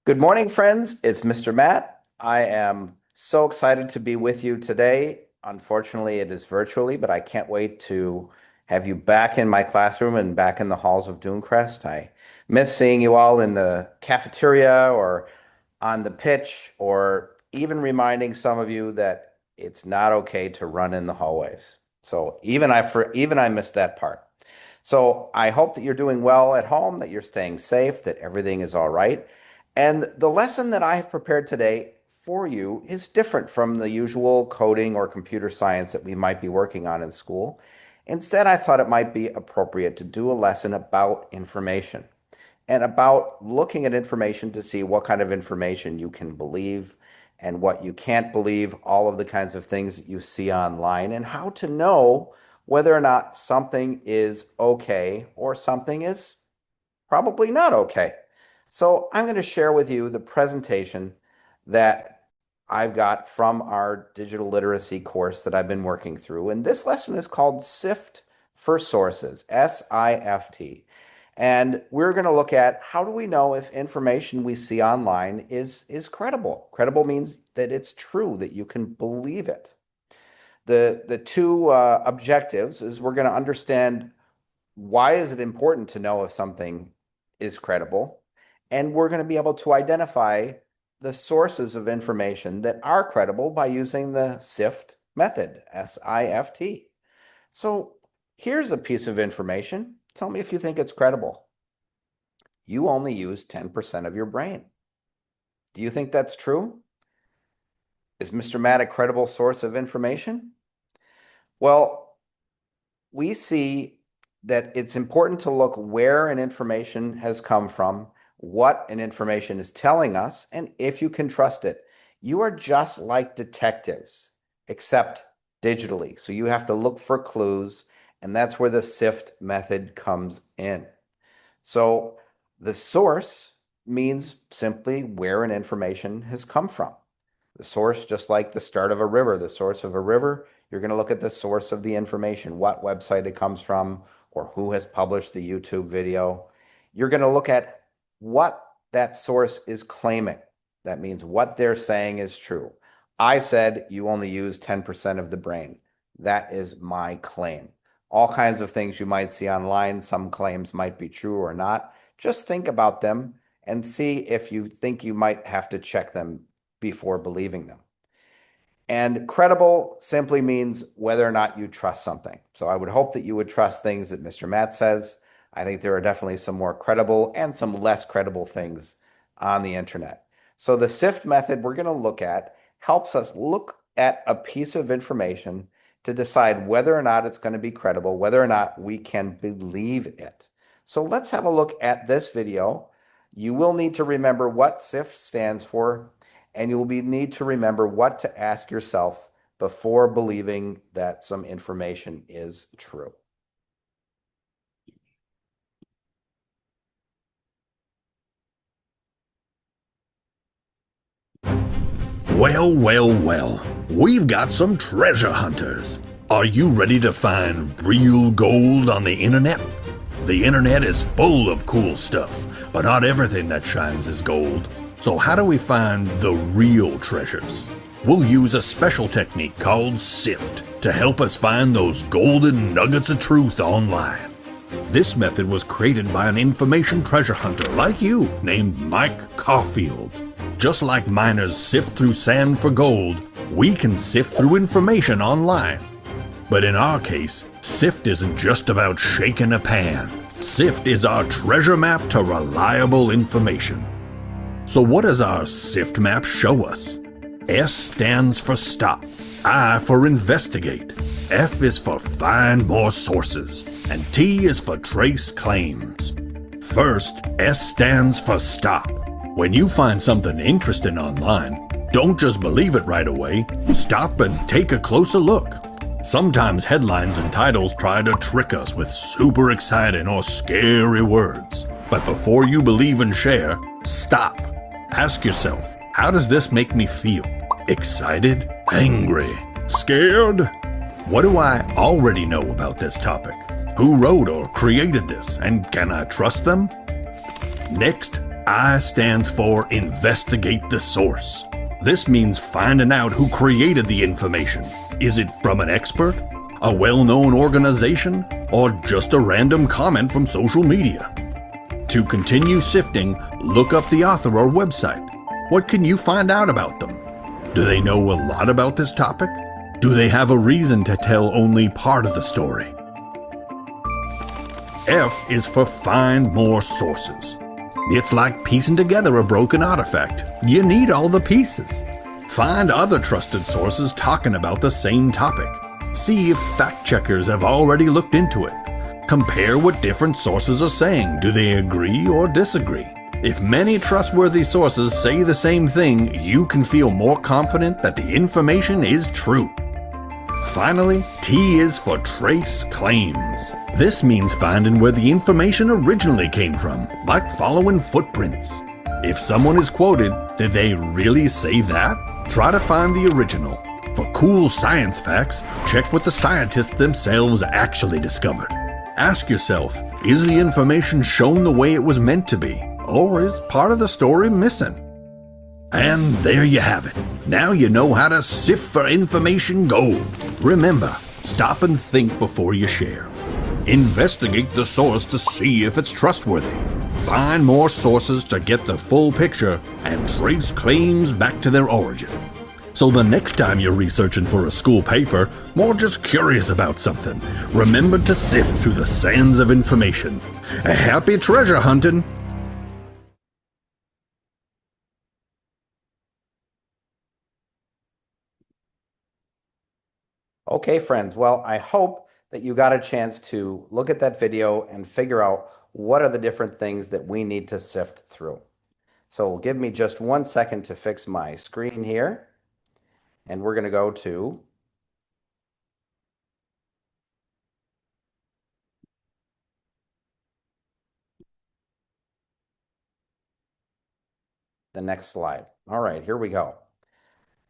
Good morning, friends. It's Mr. Matt. I am so excited to be with you today. Unfortunately, it is virtually, but I can't wait to have you back in my classroom and back in the halls of Dunecrest. I miss seeing you all in the cafeteria or on the pitch, or even reminding some of you that it's not okay to run in the hallways. So even I missed that part. So I hope that you're doing well at home, that you're staying safe, that everything is all right. And the lesson that I have prepared today for you is different from the usual coding or computer science that we might be working on in school. Instead, I thought it might be appropriate to do a lesson about information and about looking at information to see what kind of information you can believe and what you can't believe, all of the kinds of things that you see online, and how to know whether or not something is okay or something is probably not okay. So I'm going to share with you the presentation that I've got from our digital literacy course that I've been working through. And this lesson is called SIFT for Sources, SIFT. And we're going to look at how do we know if information we see online is credible. Credible means that it's true, that you can believe it. The two objectives is we're going to understand why is it important to know if something is credible, and we're going to be able to identify the sources of information that are credible by using the SIFT method, SIFT. So here's a piece of information. Tell me if you think it's credible. You only use 10% of your brain. Do you think that's true? Is Mr. Matt a credible source of information? Well, we see that it's important to look where an information has come from, what an information is telling us, and if you can trust it. You are just like detectives, except digitally. So you have to look for clues, and that's where the SIFT method comes in. So the source means simply where an information has come from. The source, just like the start of a river, the source of a river, you're going to look at the source of the information, what website it comes from, or who has published the YouTube video. You're going to look at what that source is claiming. That means what they're saying is true. I said you only use 10% of the brain. That is my claim. All kinds of things you might see online, some claims might be true or not. Just think about them and see if you think you might have to check them before believing them. And credible simply means whether or not you trust something. So I would hope that you would trust things that Mr. Matt says. I think there are definitely some more credible and some less credible things on the internet. So the SIFT method we're going to look at helps us look at a piece of information to decide whether or not it's going to be credible, whether or not we can believe it. So let's have a look at this video. You will need to remember what SIFT stands for, and you will need to remember what to ask yourself before believing that some information is true. Well, well, well, we've got some treasure hunters. Are you ready to find real gold on the internet? The internet is full of cool stuff, but not everything that shines is gold. So how do we find the real treasures? We'll use a special technique called SIFT to help us find those golden nuggets of truth online. This method was created by an information treasure hunter like you named Mike Caulfield. Just like miners sift through sand for gold, we can sift through information online. But in our case, SIFT isn't just about shaking a pan. SIFT is our treasure map to reliable information. So what does our SIFT map show us? S stands for stop, I for investigate, F is for find more sources, and T is for trace claims. First, S stands for stop. When you find something interesting online, don't just believe it right away. Stop and take a closer look. Sometimes headlines and titles try to trick us with super exciting or scary words. But before you believe and share, stop. Ask yourself, how does this make me feel? Excited? Angry? Scared? What do I already know about this topic? Who wrote or created this, and can I trust them? Next, I stands for investigate the source. This means finding out who created the information. Is it from an expert, a well-known organization, or just a random comment from social media? To continue sifting, look up the author or website. What can you find out about them? Do they know a lot about this topic? Do they have a reason to tell only part of the story? F is for find more sources. It's like piecing together a broken artifact. You need all the pieces. Find other trusted sources talking about the same topic. See if fact checkers have already looked into it. Compare what different sources are saying. Do they agree or disagree? If many trustworthy sources say the same thing, you can feel more confident that the information is true. Finally, T is for trace claims. This means finding where the information originally came from, like following footprints. If someone is quoted, did they really say that? Try to find the original. For cool science facts, check what the scientists themselves actually discovered. Ask yourself, is the information shown the way it was meant to be, or is part of the story missing? And there you have it. Now you know how to sift for information gold. Remember, stop and think before you share. Investigate the source to see if it's trustworthy. Find more sources to get the full picture and trace claims back to their origin. So the next time you're researching for a school paper, or just curious about something, remember to sift through the sands of information. A happy treasure hunting! Okay, friends. Well, I hope that you got a chance to look at that video and figure out what are the different things that we need to sift through. So give me just 1 second to fix my screen here. And we're going to go to the next slide. All right, here we go.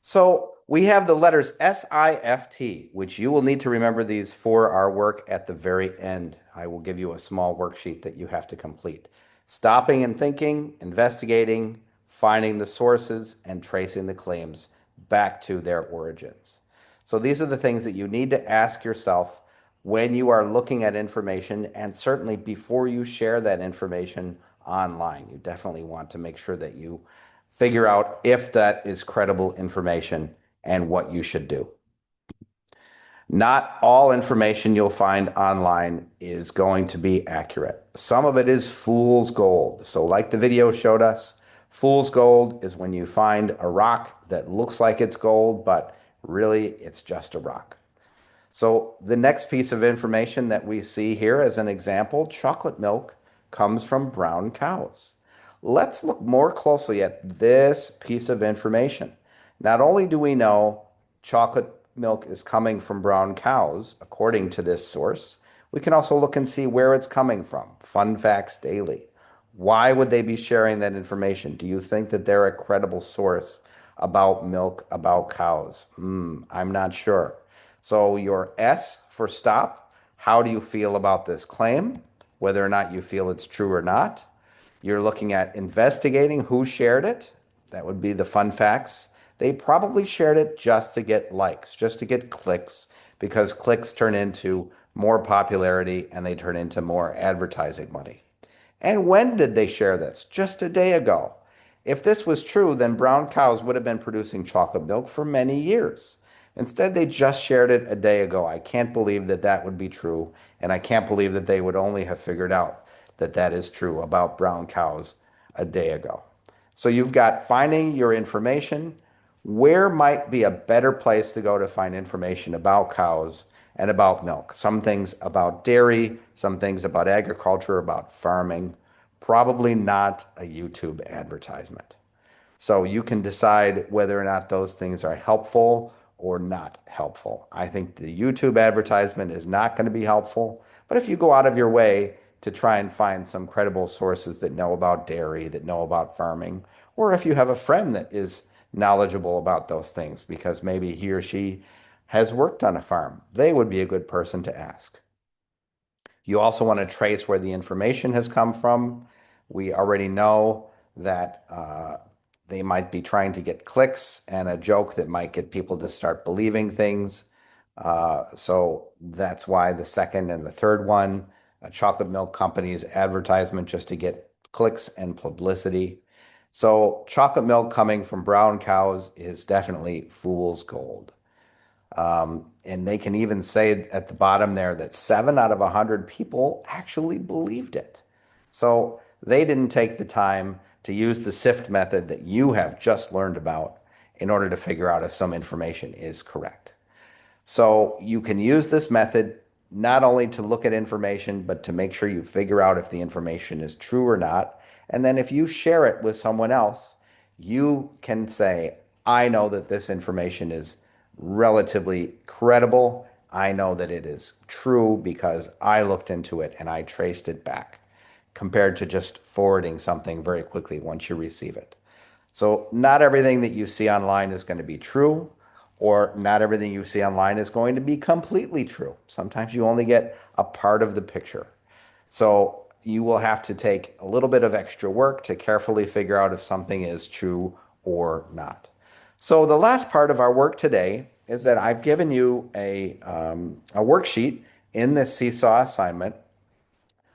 So we have the letters SIFT, which you will need to remember these for our work at the very end. I will give you a small worksheet that you have to complete. Stopping and thinking, investigating, finding the sources, and tracing the claims back to their origins. So these are the things that you need to ask yourself when you are looking at information, and certainly before you share that information online. You definitely want to make sure that you figure out if that is credible information and what you should do. Not all information you'll find online is going to be accurate. Some of it is fool's gold. So like the video showed us, fool's gold is when you find a rock that looks like it's gold, but really it's just a rock. So the next piece of information that we see here as an example, chocolate milk comes from brown cows. Let's look more closely at this piece of information. Not only do we know chocolate milk is coming from brown cows, according to this source, we can also look and see where it's coming from. Fun Facts Daily. Why would they be sharing that information? Do you think that they're a credible source about milk, about cows? I'm not sure. So your S for stop. How do you feel about this claim? Whether or not you feel it's true or not. You're looking at investigating who shared it. That would be the fun facts. They probably shared it just to get likes, just to get clicks, because clicks turn into more popularity and they turn into more advertising money. And when did they share this? Just a day ago. If this was true, then brown cows would have been producing chocolate milk for many years. Instead, they just shared it a day ago. I can't believe that that would be true, and I can't believe that they would only have figured out that that is true about brown cows a day ago. So you've got finding your information. Where might be a better place to go to find information about cows and about milk? Some things about dairy, some things about agriculture, about farming. Probably not a YouTube advertisement. So you can decide whether or not those things are helpful or not helpful. I think the YouTube advertisement is not going to be helpful, but if you go out of your way to try and find some credible sources that know about dairy, that know about farming, or if you have a friend that is knowledgeable about those things because maybe he or she has worked on a farm, they would be a good person to ask. You also want to trace where the information has come from. We already know that they might be trying to get clicks and a joke that might get people to start believing things. So that's why the second and the third one, a chocolate milk company's advertisement just to get clicks and publicity. So chocolate milk coming from brown cows is definitely fool's gold. And they can even say at the bottom there that 7 out of 100 people actually believed it. So they didn't take the time to use the SIFT method that you have just learned about in order to figure out if some information is correct. So you can use this method not only to look at information, but to make sure you figure out if the information is true or not. And then if you share it with someone else, you can say, I know that this information is relatively credible. I know that it is true because I looked into it and I traced it back, compared to just forwarding something very quickly once you receive it. So not everything that you see online is going to be true, or not everything you see online is going to be completely true. Sometimes you only get a part of the picture. So you will have to take a little bit of extra work to carefully figure out if something is true or not. So the last part of our work today is that I've given you a worksheet in this seesaw assignment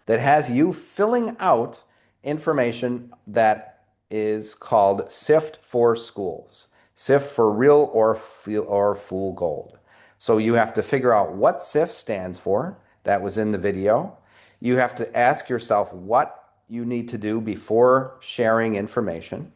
that has you filling out information that is called SIFT for schools. SIFT for real or fool gold. So you have to figure out what SIFT stands for. That was in the video. You have to ask yourself what you need to do before sharing information.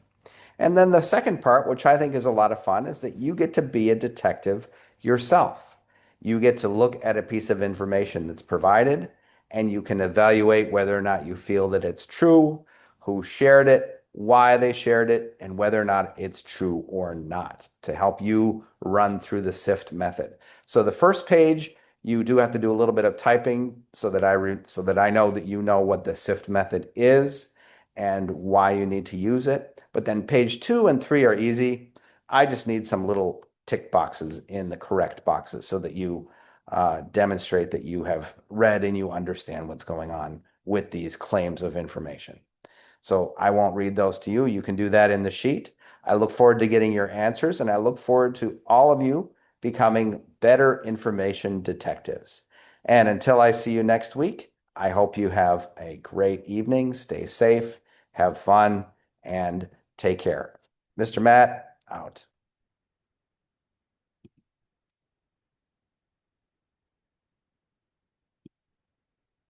And then the second part, which I think is a lot of fun, is that you get to be a detective yourself. You get to look at a piece of information that's provided, and you can evaluate whether or not you feel that it's true, who shared it, why they shared it, and whether or not it's true or not to help you run through the SIFT method. So the first page, you do have to do a little bit of typing so that I know that you know what the SIFT method is and why you need to use it. But then page 2 and 3 are easy. I just need some little tick boxes in the correct boxes so that you demonstrate that you have read and you understand what's going on with these claims of information. So I won't read those to you. You can do that in the sheet. I look forward to getting your answers, and I look forward to all of you becoming better information detectives. And until I see you next week, I hope you have a great evening. Stay safe, have fun, and take care. Mr. Matt, out.